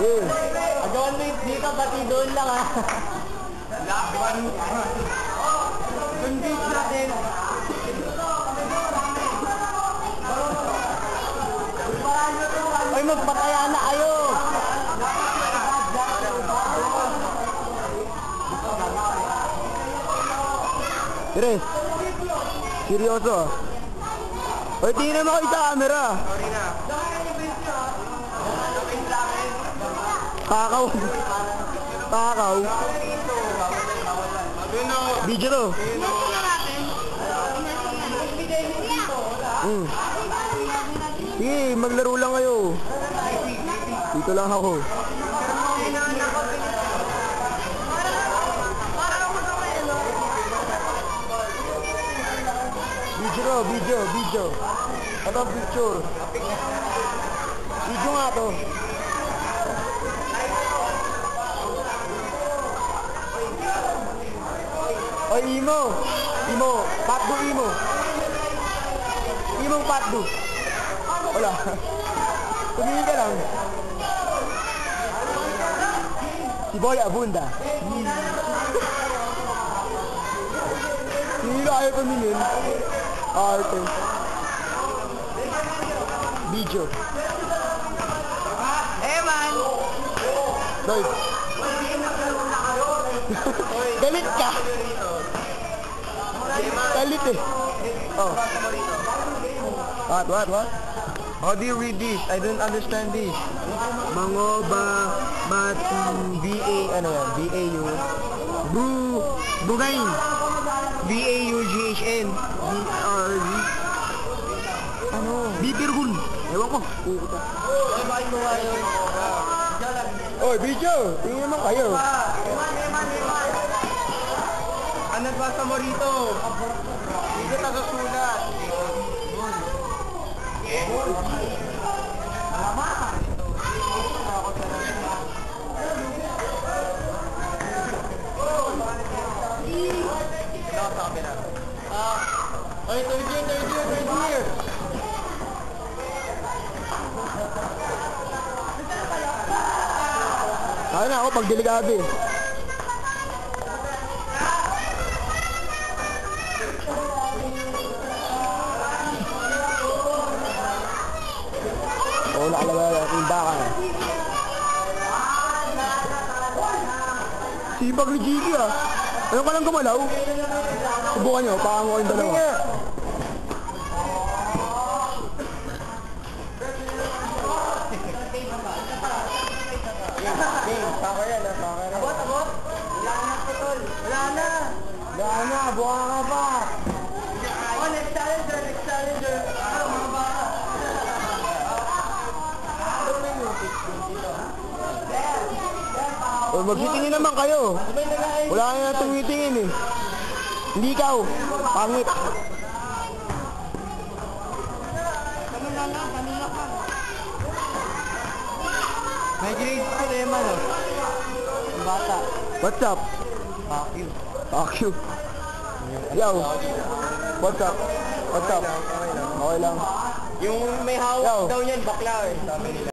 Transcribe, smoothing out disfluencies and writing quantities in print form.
Eh, agawan mo dito, pati doon lang ha. Laban. Convince natin. Ay, magpataya na kayo. Tres, seryoso. Oy, tingnan mo kayo sa camera. Sorry na. Takaw. Takaw. Video to. Sige, maglaro lang kayo. Dito lang ako. Video. Ano ang picture? Video nga to. Oy, Imo, patdo Imo. Imong patdo. Wala. Tumingin ka lang. Si Boy Abunda. Hindi na ayaw tumingin. Arte. Video. Man! Lloyd. Galit ka. Galit eh. Oh. What? How do you read this? I don't understand this. Mangoba, B-A, ano yan? B-A-U. Bugain. B-A-U-G-H-N. B-R-G. Ano? Bipirgun. Ewan ko. Puta. Ay, bakit mo nga yun? Oy, video! Tingnan naman kayo. Ano basa mo rito? Dito tagasulat. Oy, third year. Kaya na ako pag delikado eh. Oo, nakalagay yung baka. Sipag ni Jiggy ah. Ayaw ka lang gumalaw. Subukan nyo, paango kayong dalawa. Paka yan. Abot. Wala na, buka ka pa. Oh, next challenger. Mga bata. O, magsitingin naman kayo. Wala kayo na tumitingin eh. Hindi ikaw. Pangit. Kanina ka. May grade ko na yaman oh. Ang bata. What's up? Fuck you. Yo. What's up? Okay lang. Yung may hawak daw niyan, bakla eh. Sabi nila.